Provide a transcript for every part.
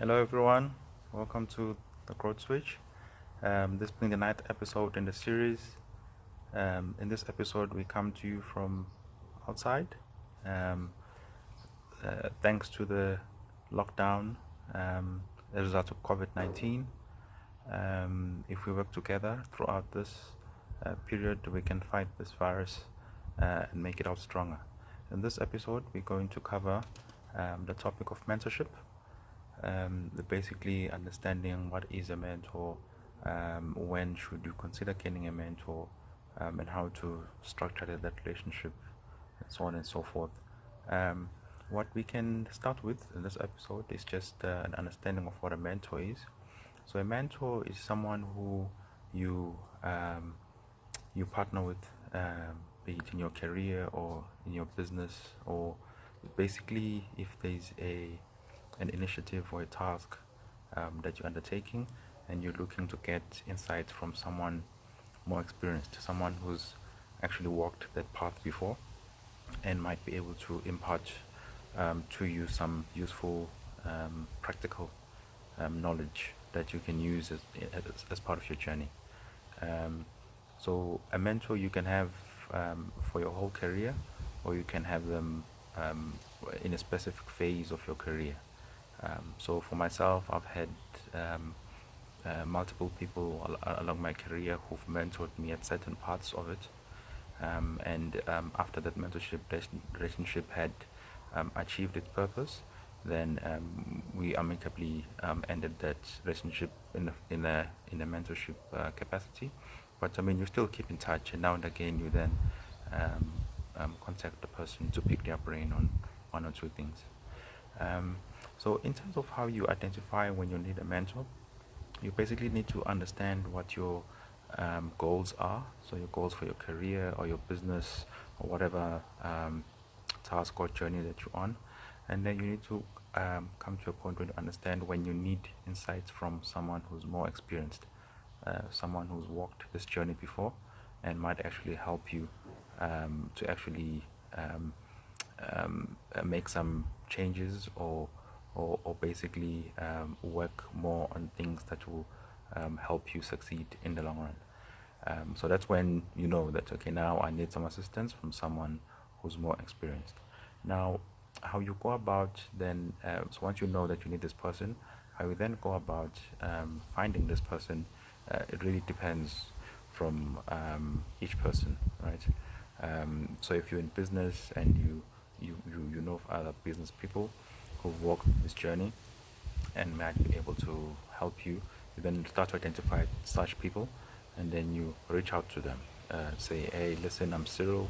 Hello everyone, welcome to the Growth Switch. This being the ninth episode in the series. In this episode, we come to you from outside. Um, Thanks to the lockdown, as a result of COVID-19. If we work together throughout this period, we can fight this virus and make it out stronger. In this episode, we're going to cover the topic of mentorship. Basically understanding what is a mentor, when should you consider getting a mentor, and how to structure that relationship, and so on and so forth. What we can start with in this episode is just an understanding of what a mentor is. So a mentor is someone who you partner with, be it in your career or in your business, or basically if there's an initiative or a task that you're undertaking and you're looking to get insights from someone more experienced, someone who's actually walked that path before and might be able to impart to you some useful practical knowledge that you can use as part of your journey. So a mentor you can have for your whole career, or you can have them in a specific phase of your career. So for myself, I've had multiple people along my career who've mentored me at certain parts of it. And after that mentorship relationship had achieved its purpose, then we amicably ended that relationship in a mentorship capacity. But I mean, you still keep in touch, and now and again you then contact the person to pick their brain on one or two things. So in terms of how you identify when you need a mentor, you basically need to understand what your goals are. So your goals for your career or your business or whatever task or journey that you're on. And then you need to come to a point where you understand when you need insights from someone who's more experienced, someone who's walked this journey before and might actually help you to actually make some changes, or basically work more on things that will help you succeed in the long run. So that's when you know that, okay, now I need some assistance from someone who's more experienced. Now, how you go about then, so once you know that you need this person, how you then go about finding this person, it really depends from each person, right? So if you're in business and you know of other business people who've walked this journey and might be able to help you, you then start to identify such people, and then you reach out to them. Say, hey, listen, I'm Cyril.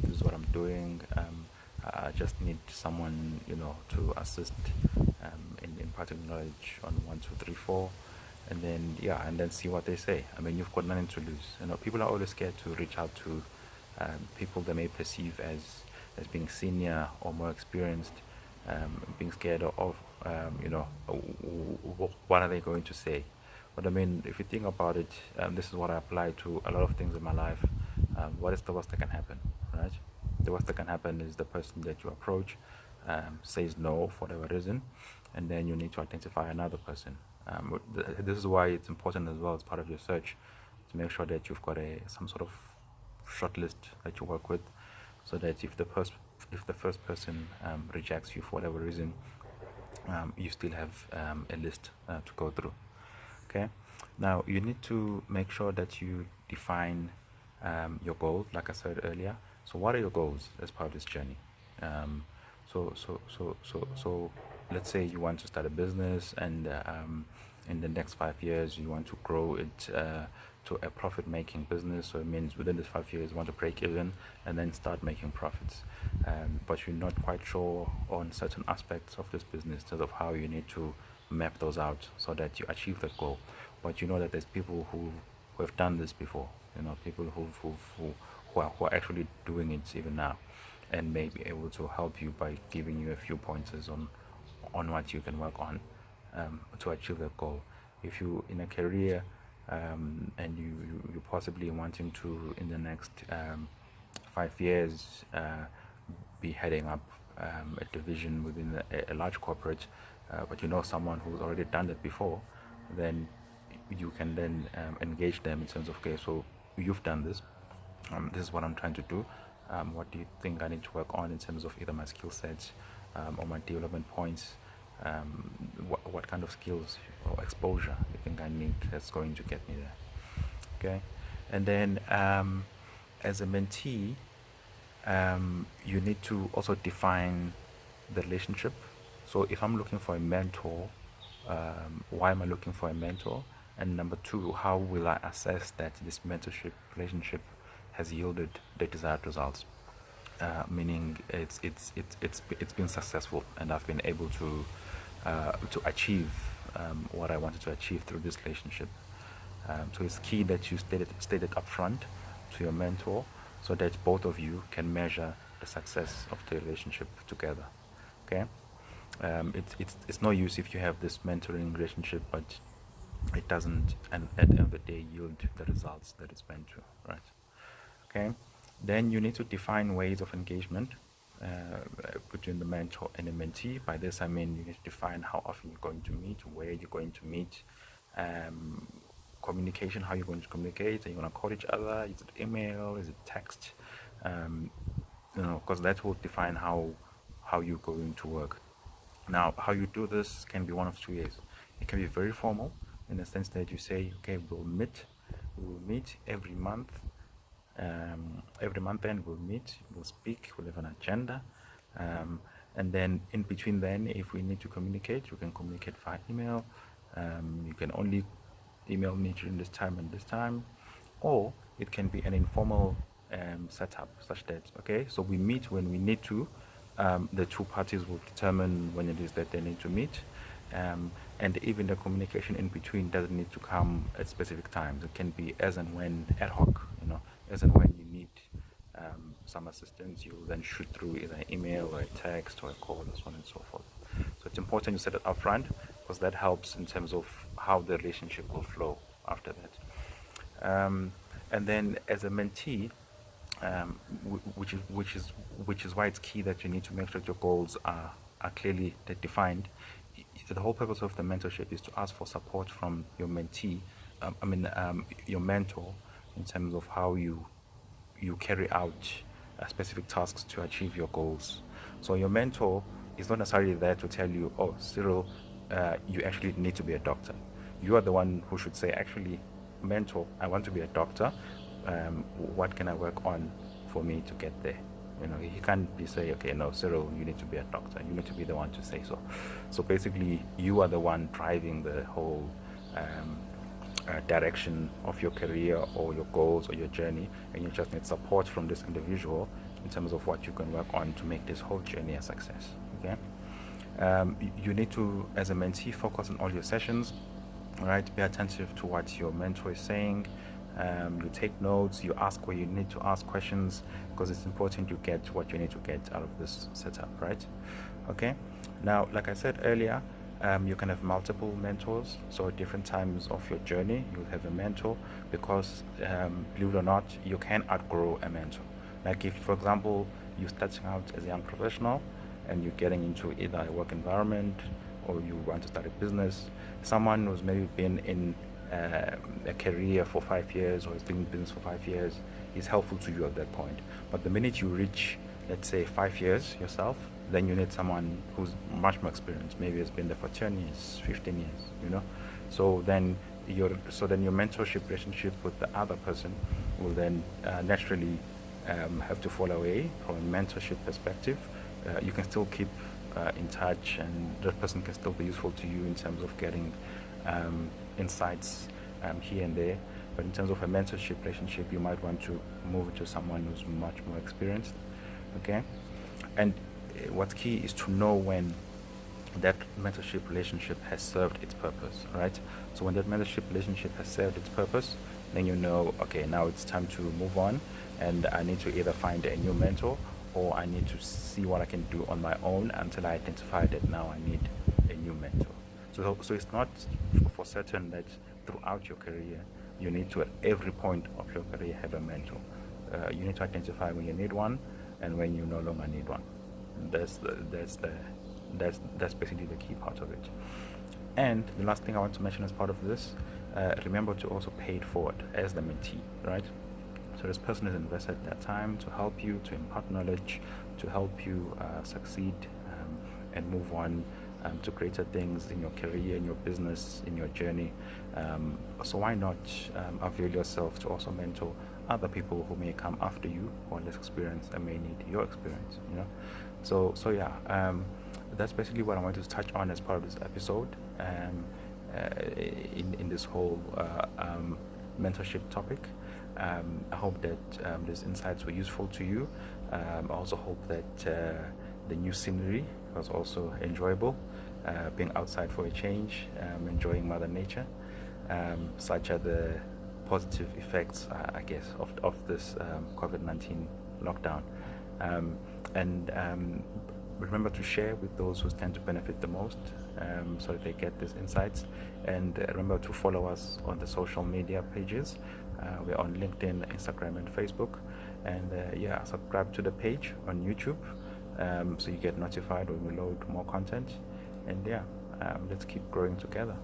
This is what I'm doing. I just need someone, to assist in imparting knowledge on 1, 2, 3, 4, and then see what they say. I mean, you've got nothing to lose. People are always scared to reach out to people they may perceive as being senior or more experienced, being scared of what are they going to say. But I mean, if you think about it, this is what I apply to a lot of things in my life. What is the worst that can happen, right? The worst that can happen is the person that you approach says no for whatever reason, and then you need to identify another person. This is why it's important as well as part of your search to make sure that you've got some sort of short list that you work with, so that if the first person rejects you for whatever reason, you still have a list to go through. Okay. Now you need to make sure that you define your goals, like I said earlier. So what are your goals as part of this journey? So let's say you want to start a business, and in the next 5 years you want to grow it to a profit-making business. So it means within this 5 years you want to break even and then start making profits. But you're not quite sure on certain aspects of this business, in terms of how you need to map those out so that you achieve that goal. But you know that there's people who have done this before. People who are actually doing it even now, and may be able to help you by giving you a few pointers on what you can work on to achieve that goal. If you in a career and you possibly wanting to, in the next 5 years, be heading up a division within a large corporate, but you know someone who's already done that before, then you can then engage them in terms of, okay, so you've done this, this is what I'm trying to do. What do you think I need to work on in terms of either my skill sets or my development points? What kind of skills or exposure you think I need that's going to get me there? Okay, and then as a mentee, you need to also define the relationship. So if I'm looking for a mentor, why am I looking for a mentor? And number two, how will I assess that this mentorship relationship has yielded the desired results? Meaning it's been successful and I've been able to achieve what I wanted to achieve through this relationship. So it's key that you state it upfront to your mentor so that both of you can measure the success of the relationship together. Okay, it's no use if you have this mentoring relationship but it doesn't, and at the end of the day, yield the results that it's meant to, right? Okay, then you need to define ways of engagement between the mentor and the mentee. By this I mean you need to define how often you're going to meet, where you're going to meet, communication, how you're going to communicate. Are you going to call each other? Is it email? Is it text? Because that will define how you're going to work. Now, how you do this can be one of two ways. It can be very formal in the sense that you say, okay, we will meet every month. Every month then we'll meet, we'll speak, we'll have an agenda. And then in between then, if we need to communicate, we can communicate via email. You can only email me during this time and this time. Or it can be an informal setup such that, okay, so we meet when we need to. The two parties will determine when it is that they need to meet. And even the communication in between doesn't need to come at specific times. It can be as and when, ad hoc, as and when you need some assistance, you'll then shoot through either an email or a text or a call and so on and so forth. So it's important you set it up front because that helps in terms of how the relationship will flow after that. And then as a mentee, which is why it's key that you need to make sure that your goals are clearly defined. The whole purpose of the mentorship is to ask for support from your mentee, your mentor, in terms of how you carry out specific tasks to achieve your goals. So your mentor is not necessarily there to tell you, oh, Cyril, you actually need to be a doctor. You are the one who should say, actually, mentor, I want to be a doctor. What can I work on for me to get there? He can't be say, okay, no, Cyril, you need to be a doctor. You need to be the one to say so. So basically, you are the one driving the whole direction of your career or your goals or your journey, and you just need support from this individual in terms of what you can work on to make this whole journey a success. Okay. You need to, as a mentee, focus on all your sessions. All right, be attentive to what your mentor is saying. You take notes, you ask where you need to ask questions, because it's important you get what you need to get out of this setup, right? Okay. Now, like I said earlier, you can have multiple mentors. So at different times of your journey, you'll have a mentor, because believe it or not, you can outgrow a mentor. Like if, for example, you're starting out as a young professional and you're getting into either a work environment or you want to start a business, someone who's maybe been in a career for 5 years or has been in business for 5 years is helpful to you at that point. But the minute you reach, let's say, 5 years yourself, then you need someone who's much more experienced, maybe has been there for 10 years, 15 years, So then your mentorship relationship with the other person will then naturally have to fall away from a mentorship perspective. You can still keep in touch, and that person can still be useful to you in terms of getting insights here and there. But in terms of a mentorship relationship, you might want to move to someone who's much more experienced. Okay, and what's key is to know when that mentorship relationship has served its purpose, right? So when that mentorship relationship has served its purpose, then you know, okay, now it's time to move on, and I need to either find a new mentor or I need to see what I can do on my own until I identify that now I need a new mentor. So it's not for certain that throughout your career you need to, at every point of your career, have a mentor. You need to identify when you need one and when you no longer need one. That's that's basically the key part of it. And the last thing I want to mention as part of this, remember to also pay it forward as the mentee, right? So this person has invested their time to help you, to impart knowledge, to help you succeed and move on to greater things in your career, in your business, in your journey. So why not avail yourself to also mentor other people who may come after you, who are less experienced and may need your experience, you know? So yeah, that's basically what I want to touch on as part of this episode in this whole mentorship topic. I hope that these insights were useful to you. I also hope that the new scenery was also enjoyable, being outside for a change, enjoying Mother Nature. Such are the positive effects, I guess, of this COVID-19 lockdown. And remember to share with those who stand to benefit the most, so that they get these insights. And remember to follow us on the social media pages. We're on LinkedIn, Instagram, and Facebook. And subscribe to the page on YouTube, so you get notified when we load more content. And let's keep growing together.